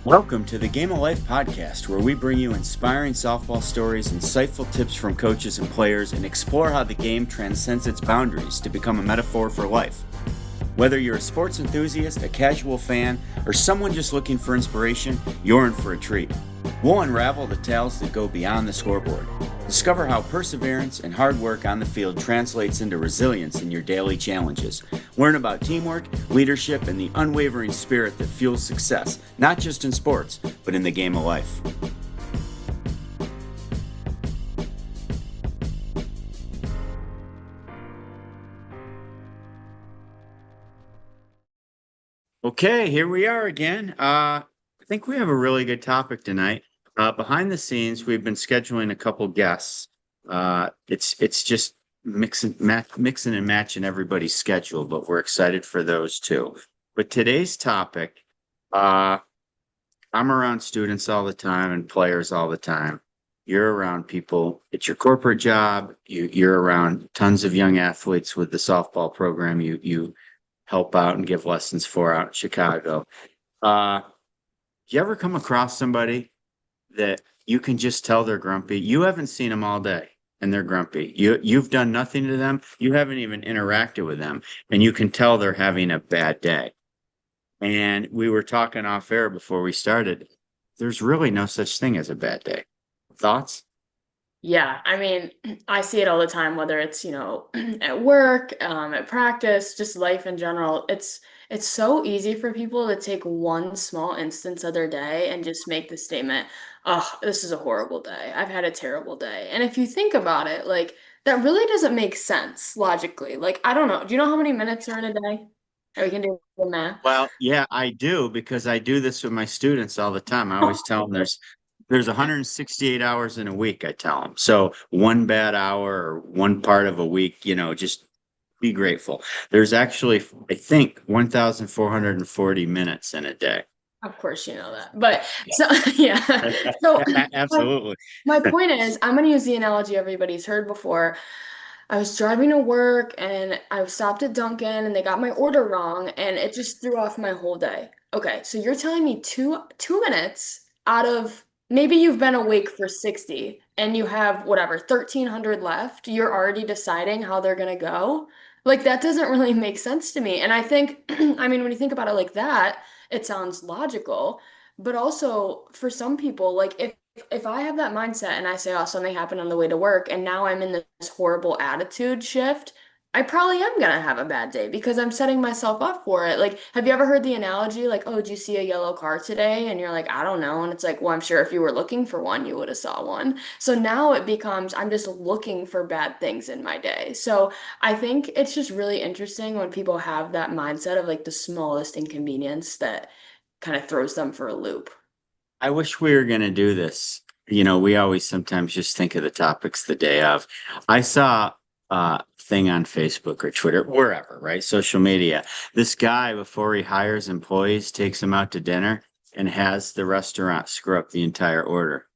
Welcome to the Game of Life podcast, where we bring you inspiring softball stories, insightful tips from coaches and players, and explore how the game transcends its boundaries to become a metaphor for life. Whether you're a sports enthusiast, a casual fan, or someone just looking for inspiration, you're in for a treat. We'll unravel the tales that go beyond the scoreboard. Discover how perseverance and hard work on the field translates into resilience in your daily challenges. Learn about teamwork, leadership, and the unwavering spirit that fuels success, not just in sports, but in the game of life. Okay, here we are again. I think we have a really good topic tonight. Behind the scenes, we've been scheduling a couple guests. It's just mixing and matching everybody's schedule, but we're excited for those too. But today's topic, I'm around students all the time and players all the time. You're around people. It's your corporate job. You're around tons of young athletes with the softball program. You help out and give lessons for out in Chicago. Uh, do you ever come across somebody that you can just tell they're grumpy? You haven't seen them all day and they're grumpy. You've done nothing to them. You haven't even interacted with them, and you can tell they're having a bad day. And we were talking off air before we started. There's really no such thing as a bad day. Thoughts? Yeah, I mean, I see it all the time, whether it's, at work, at practice, just life in general. It's so easy for people to take one small instance of their day and just make the statement, "Oh, this is a horrible day. I've had a terrible day." And if you think about it, like that really doesn't make sense logically. Like, I don't know. Do you know how many minutes are in a day? Or we can do the math. Well, yeah, I do, because I do this with my students all the time. I always tell them there's 168 hours in a week, I tell them. So one bad hour or one part of a week, just be grateful. There's actually, I think, 1,440 minutes in a day. Of course you know that. But so yeah. So my, Absolutely. my point is, I'm going to use the analogy everybody's heard before. I was driving to work and I stopped at Dunkin' and they got my order wrong and it just threw off my whole day. Okay, so you're telling me two minutes out of maybe you've been awake for 60 and you have whatever 1,300 left, you're already deciding how they're gonna go? Like that doesn't really make sense to me. And I think, I mean, when you think about it like that, it sounds logical. But also for some people, like if I have that mindset and I say, oh, something happened on the way to work, and now I'm in this horrible attitude shift, I probably am gonna have a bad day because I'm setting myself up for it. Like, have you ever heard the analogy, like, oh, did you see a yellow car today? And you're like, I don't know. And it's like, well, I'm sure if you were looking for one, you would have saw one. So now it becomes, I'm just looking for bad things in my day. So I think it's just really interesting when people have that mindset of like the smallest inconvenience that kind of throws them for a loop. I wish we were going to do this. We always sometimes just think of the topics the day of. I saw a thing on Facebook or Twitter, wherever, right? Social media. This guy, before he hires employees, takes them out to dinner and has the restaurant screw up the entire order.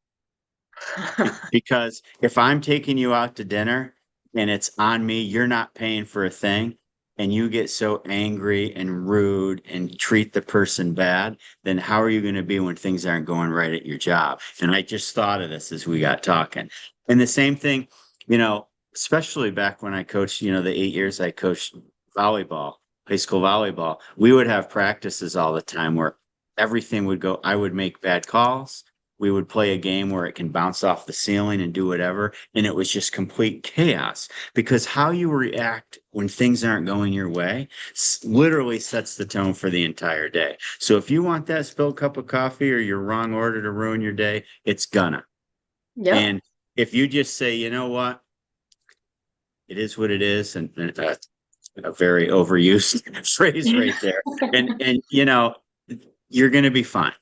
Because if I'm taking you out to dinner and it's on me, you're not paying for a thing, and you get so angry and rude and treat the person bad, then how are you going to be when things aren't going right at your job? And I just thought of this as we got talking. And the same thing, especially back when I coached, the 8 years I coached volleyball, high school volleyball, we would have practices all the time where everything would go, I would make bad calls. We would play a game where it can bounce off the ceiling and do whatever. And it was just complete chaos, because how you react when things aren't going your way literally sets the tone for the entire day. So if you want that spilled cup of coffee or your wrong order to ruin your day, it's gonna. Yep. And if you just say, you know what, it is what it is, and that's a very overused phrase right there. And you're gonna be fine.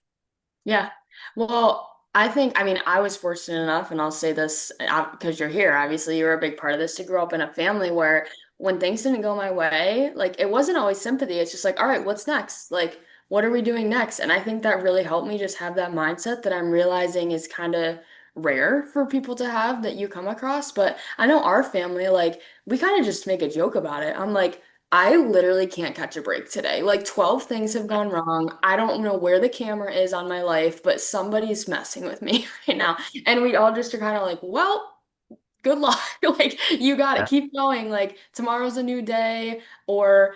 Yeah. Well, I mean, I was fortunate enough, and I'll say this because you're here. Obviously, you were a big part of this to grow up in a family where when things didn't go my way, like it wasn't always sympathy. It's just like, all right, what's next? Like, what are we doing next? And I think that really helped me just have that mindset that I'm realizing is kind of rare for people to have that you come across. But I know our family, like, we kind of just make a joke about it. I'm like, I literally can't catch a break today. Like 12 things have gone wrong. I don't know where the camera is on my life, but somebody's messing with me right now. And we all just are kind of like, well, good luck. Like, you got it. Yeah. Keep going. Like, tomorrow's a new day. Or,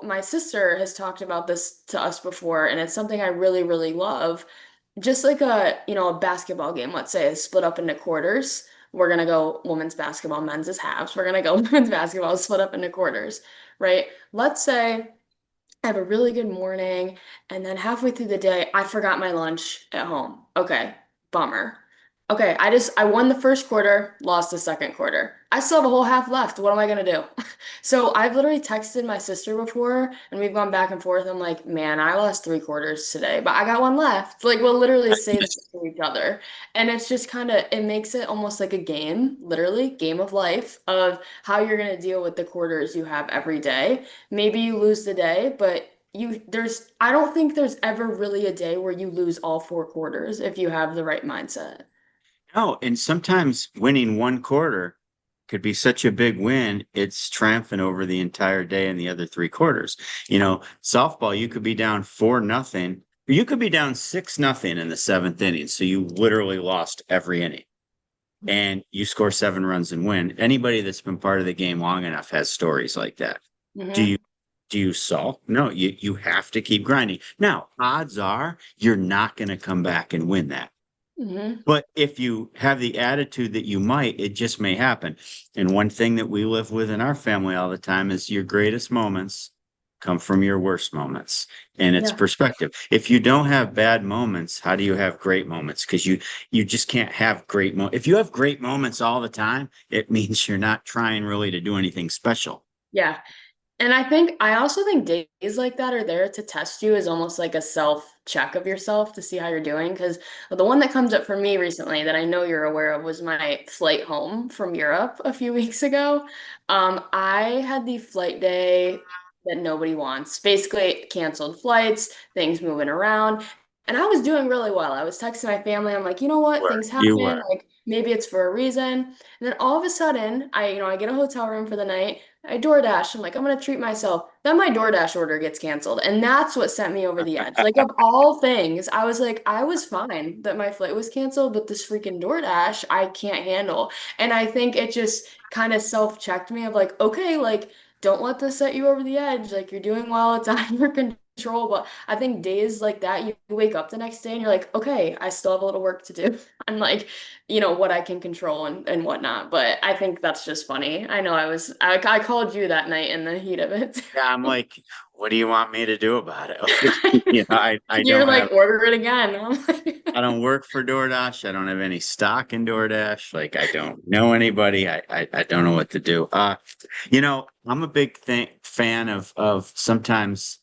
my sister has talked about this to us before, and it's something I really, really love. Just like a basketball game, let's say, is split up into quarters. We're gonna go women's basketball, men's is halves. We're gonna go women's basketball split up into quarters, right? Let's say I have a really good morning, and then halfway through the day, I forgot my lunch at home. Okay, bummer. Okay, I won the first quarter, lost the second quarter. I still have a whole half left. What am I gonna do? So I've literally texted my sister before, and we've gone back and forth. I'm like, man, I lost three quarters today, but I got one left. Like, we'll literally say that to each other. And it's just it makes it almost like a game, literally, game of life of how you're gonna deal with the quarters you have every day. Maybe you lose the day, but I don't think there's ever really a day where you lose all four quarters if you have the right mindset. No, and sometimes winning one quarter could be such a big win, it's triumphant over the entire day and the other three quarters. Softball, you could be down 4-0. You could be down 6-0 in the seventh inning. So you literally lost every inning and you score 7 runs and win. Anybody that's been part of the game long enough has stories like that. Do Hmm. you do you sulk? No, you have to keep grinding. Now, odds are you're not going to come back and win that. Hmm. But if you have the attitude that you might, it just may happen. And one thing that we live with in our family all the time is your greatest moments come from your worst moments. And it's Yeah. perspective. If you don't have bad moments, how do you have great moments? Because you just can't have great moments. If you have great moments all the time, it means you're not trying really to do anything special. Yeah. And I also think days like that are there to test you as almost like a self check of yourself to see how you're doing. Because the one that comes up for me recently that I know you're aware of was my flight home from Europe a few weeks ago. I had the flight day that nobody wants. Basically, canceled flights, things moving around. And I was doing really well. I was texting my family. I'm like, you know what? Things You happen. were. Like maybe it's for a reason. And then all of a sudden, I get a hotel room for the night. I DoorDash. I'm like, I'm gonna treat myself. Then my DoorDash order gets canceled. And that's what sent me over the edge. Like of all things, I was like, I was fine that my flight was canceled, but this freaking DoorDash I can't handle. And I think it just kind of self-checked me of like, okay, like don't let this set you over the edge. Like you're doing well, it's out of your control. But I think days like that, you wake up the next day and you're like, okay, I still have a little work to do. I'm like, what I can control and whatnot. But I think that's just funny. I know I called you that night in the heat of it. Yeah, I'm like, what do you want me to do about it? I You're don't like, have order it again. I'm I like, don't work for DoorDash. I don't have any stock in DoorDash. Like I don't know anybody. I don't know what to do. I'm a big fan of sometimes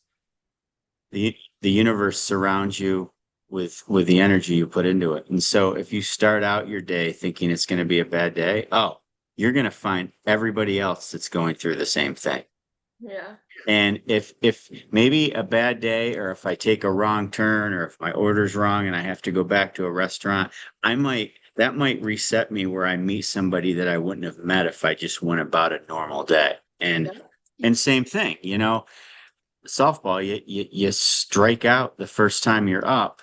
the universe surrounds you with the energy you put into it. And so if you start out your day thinking it's going to be a bad day, oh, you're going to find everybody else that's going through the same thing. yeah, And if maybe a bad day or if I take a wrong turn or if my order's wrong and I have to go back to a restaurant, that might reset me where I meet somebody that I wouldn't have met if I just went about a normal day. And yeah, and same thing, softball, you strike out the first time you're up.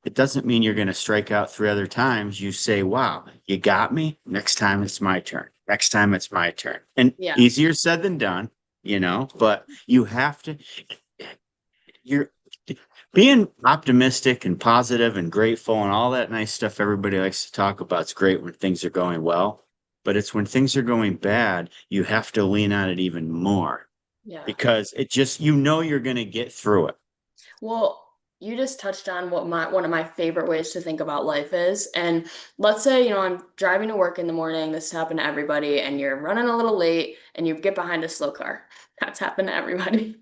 It doesn't mean you're going to strike out 3 other times. You say, wow, you got me. Next time it's my turn. Next time it's my turn. And yeah, easier said than done, but you have to, you're being optimistic and positive and grateful and all that nice stuff everybody likes to talk about. It's great when things are going well, but it's when things are going bad, you have to lean on it even more yeah. because you're going to get through it. Well, you just touched on what one of my favorite ways to think about life is. And let's say, I'm driving to work in the morning, this happened to everybody, and you're running a little late and you get behind a slow car. That's happened to everybody.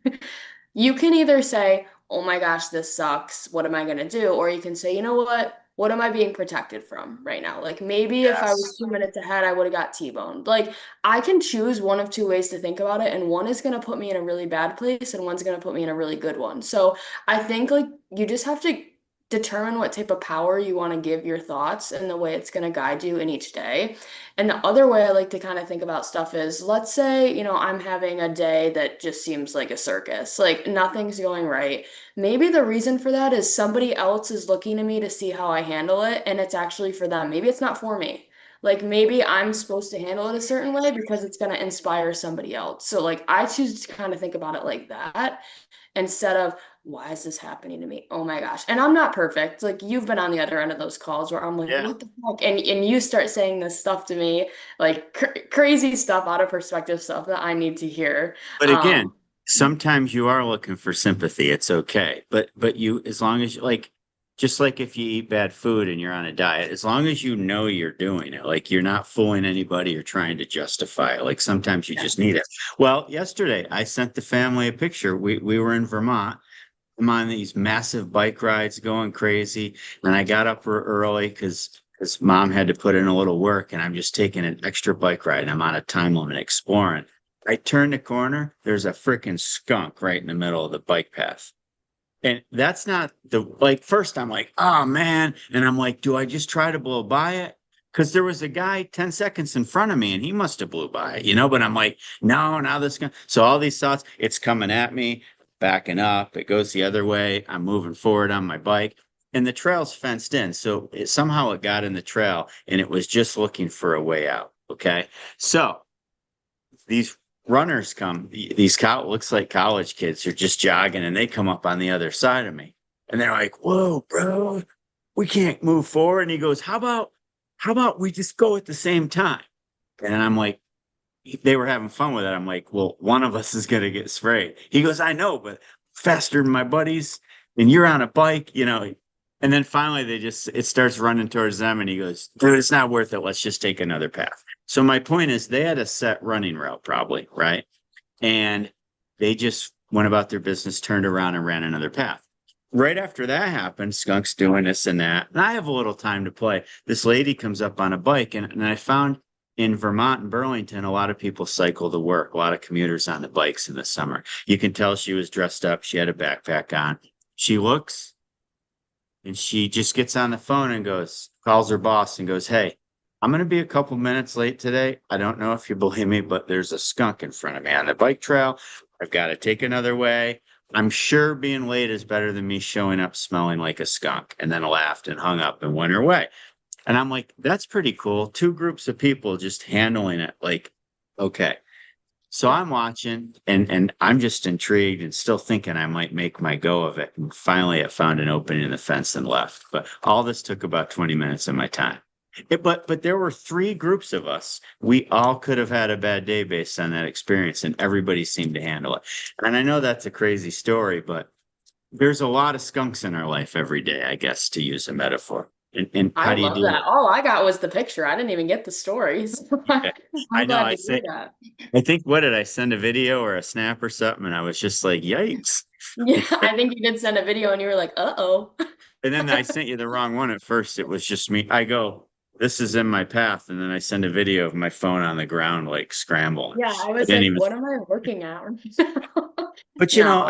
You can either say, oh my gosh, this sucks. What am I going to do? Or you can say, you know what? What am I being protected from right now? Like maybe if I was Yes. 2 minutes ahead, I would have got T-boned. Like I can choose one of two ways to think about it, and one is going to put me in a really bad place, and one's going to put me in a really good one. So I think like you just have to determine what type of power you want to give your thoughts and the way it's going to guide you in each day. And the other way I like to kind of think about stuff is, let's say, I'm having a day that just seems like a circus, like nothing's going right. Maybe the reason for that is somebody else is looking to me to see how I handle it, and it's actually for them. Maybe it's not for me. Like maybe I'm supposed to handle it a certain way because it's going to inspire somebody else. So like I choose to kind of think about it like that instead of why is this happening to me? Oh my gosh. And I'm not perfect. Like you've been on the other end of those calls where I'm like, Yeah. what the fuck? And you start saying this stuff to me, like crazy stuff, out of perspective stuff that I need to hear. But again, Um, sometimes you are looking for sympathy. It's okay. But you, as long as you like, just like if you eat bad food and you're on a diet, as long as you know you're doing it, like you're not fooling anybody or trying to justify it. Like sometimes you yeah. just need it. Well, yesterday I sent the family a picture. We were in Vermont. I'm on these massive bike rides going crazy. And I got up early because mom had to put in a little work and I'm just taking an extra bike ride and I'm on a time limit exploring. I turn the corner, there's a freaking skunk right in the middle of the bike path. And that's not the like first I'm like, oh man. And I'm like, do I just try to blow by it? Because there was a guy 10 seconds in front of me and he must have blew by it, but I'm like, no, now this guy. So all these thoughts, it's coming at me, backing up, it goes the other way. I'm moving forward on my bike. And the trail's fenced in. So somehow it got in the trail and it was just looking for a way out. Okay. So these runners come, looks like college kids are just jogging and they come up on the other side of me. And they're like, whoa, bro, we can't move forward. And he goes, how about we just go at the same time? And I'm like, they were having fun with it. I'm like, well, one of us is going to get sprayed. He goes, I know, but faster than my buddies. And you're on a bike, And then finally it starts running towards them. And he goes, dude, it's not worth it. Let's just take another path. So my point is they had a set running route probably, right? And they just went about their business, turned around and ran another path. Right after that happened, skunks doing this and that. And I have a little time to play. This lady comes up on a bike and I found in Vermont and Burlington, a lot of people cycle to work, a lot of commuters on the bikes in the summer. You can tell she was dressed up. She had a backpack on. She looks and she just gets on the phone and calls her boss and goes, hey, I'm going to be a couple minutes late today. I don't know if you believe me, but there's a skunk in front of me on the bike trail. I've got to take another way. I'm sure being late is better than me showing up smelling like a skunk. And then laughed and hung up and went her way. And I'm like, that's pretty cool. Two groups of people just handling it like, okay. So Yeah. I'm watching and I'm just intrigued and still thinking I might make my go of it. And finally, I found an opening in the fence and left. But all this took about 20 minutes of my time. But there were three groups of us. We all could have had a bad day based on that experience, and everybody seemed to handle it. And I know that's a crazy story, but there's a lot of skunks in our life every day, I guess, to use a metaphor. And I how do you love deal that. with All I got was the picture. I didn't even get the stories. it? I'm I know. glad to hear that. I think, what did I send a video or a snap or something? And I was just like, yikes. Yeah, I think you did send a video and you were like, uh-oh. And then I sent you the wrong one at first. It was just me. I go, this is in my path. And then I send a video of my phone on the ground, like scrambling. Yeah, I I was didn't like, even, what am I looking at? but No.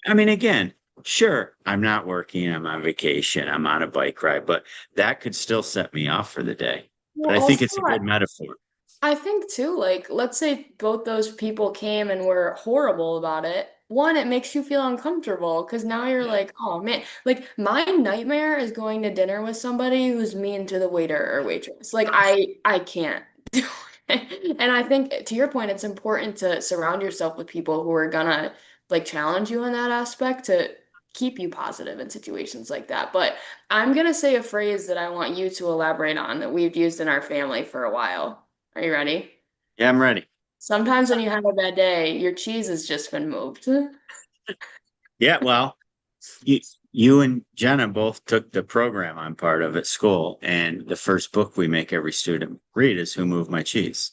I mean, again, sure, I'm not working. I'm on vacation. I'm on a bike ride, but that could still set me off for the day. Well, But I think also, it's a good metaphor. I think too, like, let's say both those people came and were horrible about it. One, it makes you feel uncomfortable because now you're Yeah. like, oh man, like my nightmare is going to dinner with somebody who's mean to the waiter or waitress. Like I can't do it. And I think to your point, it's important to surround yourself with people who are gonna like challenge you in that aspect to keep you positive in situations like that. But I'm gonna say a phrase that I want you to elaborate on that we've used in our family for a while. Are you ready? Yeah, I'm ready. Sometimes when you have a bad day, your cheese has just been moved. Yeah, well, you, you and Jenna both took the program I'm part of at school, and the first book we make every student read is Who Moved My Cheese?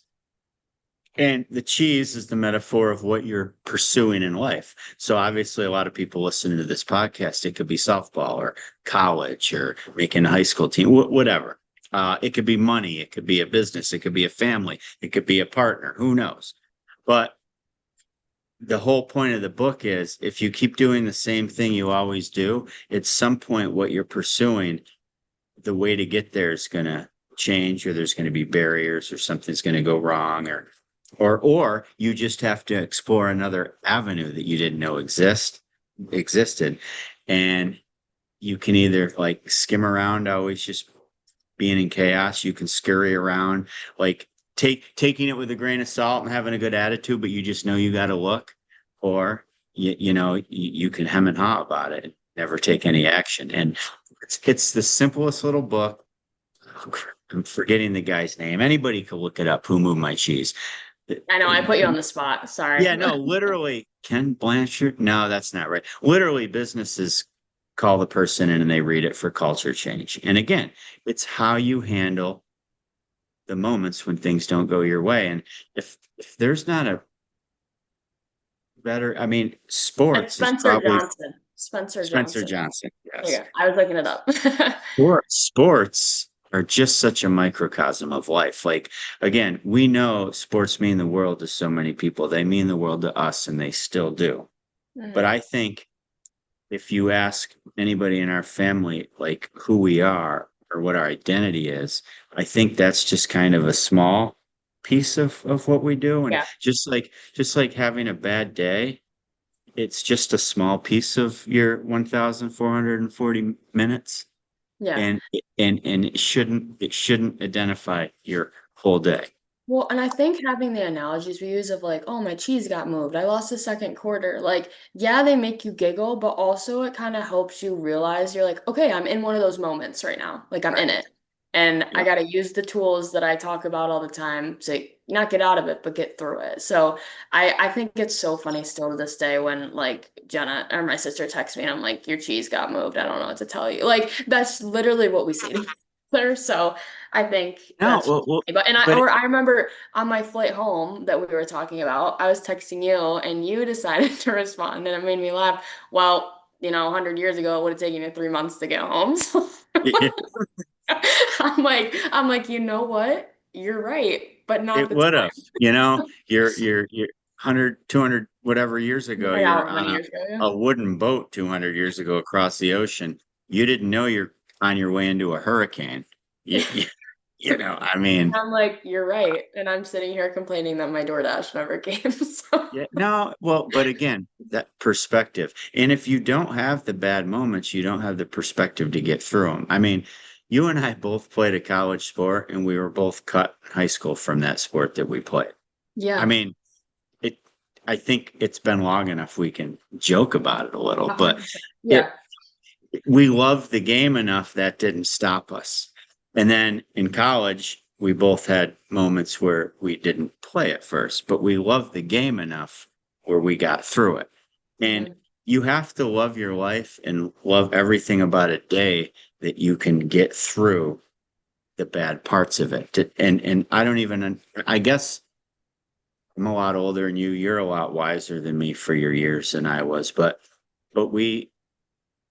And the cheese is the metaphor of what you're pursuing in life. So obviously, a lot of people listening to this podcast, it could be softball or college or making a high school team, whatever. It could be money. It could be a business. It could be a family. It could be a partner. Who knows? But the whole point of the book is if you keep doing the same thing you always do, at some point what you're pursuing, the way to get there is going to change, or there's going to be barriers, or something's going to go wrong, or you just have to explore another avenue that you didn't know existed. And you can either like skim around, always just being in chaos. You can scurry around, like taking it with a grain of salt and having a good attitude, but you just know you got to look. Or you can hem and haw about it and never take any action. And it's the simplest little book. I'm forgetting the guy's name. Anybody could look it up. Who Moved My Cheese? I know I put you on the spot. Sorry. Yeah, no, literally, Ken Blanchard. No, that's not right. Literally, businesses call the person in and they read it for culture change. And again, it's how you handle the moments when things don't go your way. And if there's not a better, I mean, And sports is Spencer probably Johnson. Spencer Spencer Johnson. Johnson. There you Yes. go. I was looking it up. Sports are just such a microcosm of life. Like, again, we know sports mean the world to so many people. They mean the world to us, and they still do. But Mhm. I think if you ask anybody in our family, like who we are or what our identity is, I think that's just kind of a small piece of what we do. And Yeah. just like having a bad day, it's just a small piece of your 1,440 minutes. Yeah. And it shouldn't identify your whole day. Well, and I think having the analogies we use of like, oh, my cheese got moved. I lost the second quarter. Like, yeah, they make you giggle, but also it kind of helps you realize you're like, okay, I'm in one of those moments right now. Like, I'm in it. And I Yeah. got to use the tools that I talk about all the time to not get out of it, but get through it. So I think it's so funny still to this day when like Jenna or my sister texts me and I'm like, your cheese got moved. I don't know what to tell you. Like, that's literally what we say to each other. So I think No, that's well, but but I remember on my flight home that we were talking about, I was texting you and you decided to respond and it made me laugh. Well, 100 years ago, it would have taken you 3 months to get home. So I'm like, you know what? You're right, but not it the would have, time. you're 100, 200, whatever years ago, Like you're however many on years ago, yeah. a wooden boat 200 years ago across the ocean. You didn't know you're on your way into a hurricane. You, you, I mean, I'm like, you're right. And I'm sitting here complaining that my DoorDash never came. So yeah, no, well, but again, that perspective. And if you don't have the bad moments, you don't have the perspective to get through them. I mean, you and I both played a college sport and we were both cut in high school from that sport that we played. I yeah, mean, it, I think it's been long enough we can joke about it a little, but 100%. it, Yeah. we loved the game enough that didn't stop us. And then in college, we both had moments where we didn't play at first, but we loved the game enough where we got through it. And Mhm. you have to love your life and love everything about a day that you can get through the bad parts of it. And I don't even, I guess I'm a lot older than you. You're a lot wiser than me for your years than I was, but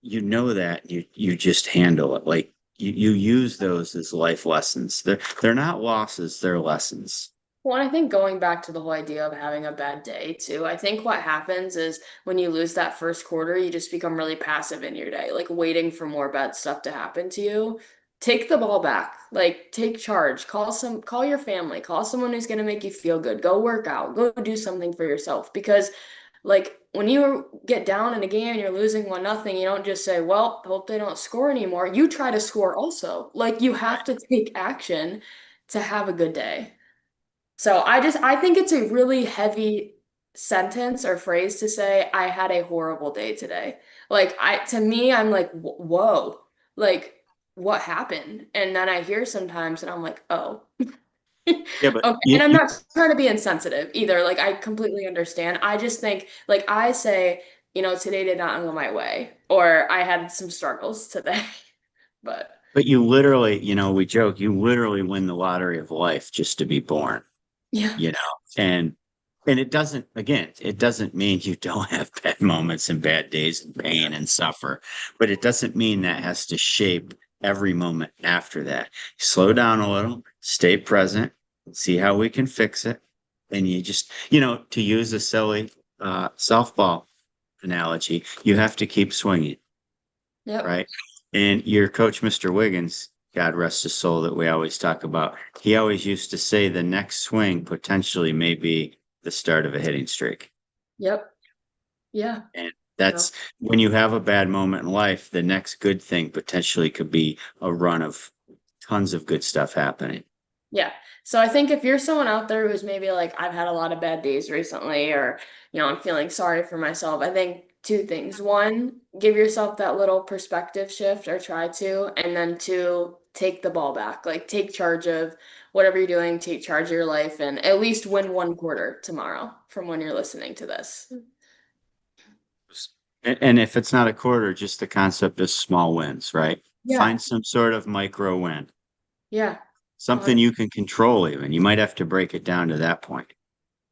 that you just handle it like you use those as life lessons. They're not losses, they're lessons. Well, and I think going back to the whole idea of having a bad day too, I think what happens is when you lose that first quarter, you just become really passive in your day, like waiting for more bad stuff to happen to you. Take the ball back, like take charge, call your family, call someone who's going to make you feel good, go work out, go do something for yourself. Because like when you get down in a game and you're losing 1-0, you don't just say, well, hope they don't score anymore. You try to score also. Like you have to take action to have a good day. So I think it's a really heavy sentence or phrase to say I had a horrible day today. Like to me I'm like whoa. Like what happened? And then I hear sometimes and I'm like, "Oh." Yeah, but Okay. And I'm not trying to be insensitive either. Like I completely understand. I just think like I say, today did not go my way or I had some struggles today. But you literally, we joke, you literally win the lottery of life just to be born, yeah. you know and it doesn't mean you don't have bad moments and bad days and pain and suffer, but it doesn't mean that has to shape every moment after that. Slow down a little, stay present, see how we can fix it. And you just, to use a silly softball analogy, you have to keep swinging, Yep. right? And your coach, Mr. Wiggins, God rest his soul, that we always talk about, he always used to say the next swing potentially may be the start of a hitting streak. Yep. Yeah. And No. that's when you have a bad moment in life, the next good thing potentially could be a run of tons of good stuff happening. Yeah. So I think if you're someone out there who's maybe like, I've had a lot of bad days recently, or, I'm feeling sorry for myself, I think two things. One, give yourself that little perspective shift or try to, and then two, take the ball back. Like, take charge of whatever you're doing, take charge of your life, and at least win one quarter tomorrow from when you're listening to this. And if it's not a quarter, just the concept of small wins, right? Yeah. Find some sort of micro win, Yeah. something you can control even. You might have to break it down to that point.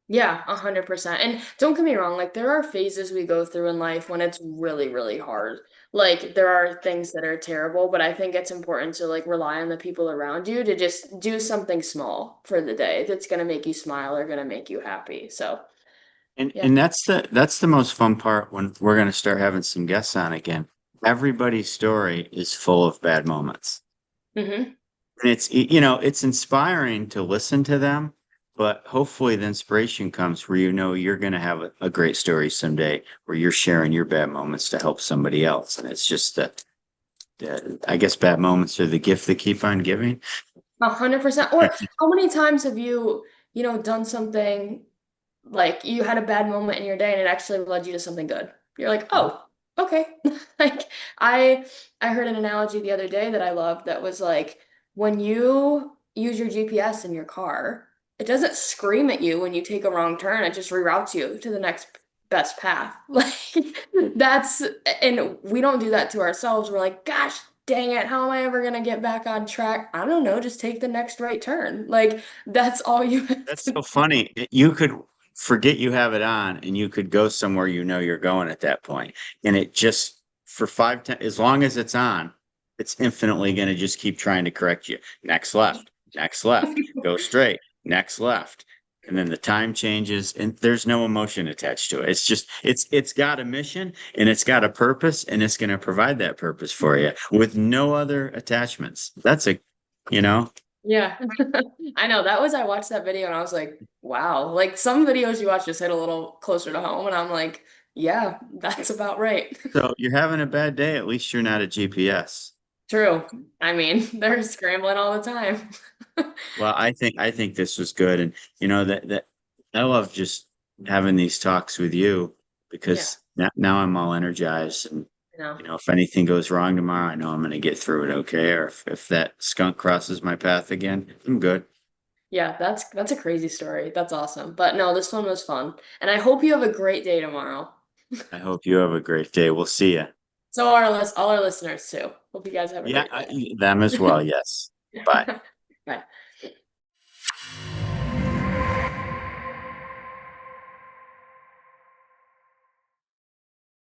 Yeah, 100%. And don't get me wrong, like there are phases we go through in life when it's really, really hard. Like there are things that are terrible, but I think it's important to like rely on the people around you to just do something small for the day that's gonna make you smile or gonna make you happy. So, And yeah. and that's the most fun part when we're going to start having some guests on again. Everybody's story is full of bad moments. Hmm. And it's inspiring to listen to them, but hopefully the inspiration comes where you're going to have a great story someday where you're sharing your bad moments to help somebody else. And it's just that I guess bad moments are the gift that keep on giving. 100%. Or how many times have you, done something like you had a bad moment in your day and it actually led you to something good. You're like, Mhm. oh, okay. Like I I heard an analogy the other day that I loved that was like when you use your GPS in your car, it doesn't scream at you when you take a wrong turn, it just reroutes you to the next best path. Like that's and we don't do that to ourselves. We're like, gosh, dang it, how am I ever gonna get back on track? I don't know, just take the next right turn. Like that's all you have That's to so funny. You could forget you have it on and you could go somewhere you're going at that point. And it just for 5, 10, as long as it's on, it's infinitely going to just keep trying to correct you. Next left, go straight, next left. And then the time changes and there's no emotion attached to it. It's just it's got a mission and it's got a purpose and it's going to provide that purpose for you with no other attachments. That's you know, Yeah. I know that was I watched that video and I was like, wow. Like some videos you watch just hit a little closer to home and I'm like, yeah, that's about right. so you're having a bad day, at least you're not a GPS. True. I mean, they're scrambling all the time. Well, I think this was good, and that I love just having these talks with you Yeah, because now I'm all energized, and you know. if anything goes wrong tomorrow, I know I'm going to get through it okay. Or if that skunk crosses my path again, I'm good. Yeah, that's a crazy story. That's awesome. But no, this one was fun. And I hope you have a great day tomorrow. I hope you have a great day. We'll see you. So all our listeners too. Hope you guys have a Yeah, great day. them as well. Yes. Bye. Bye.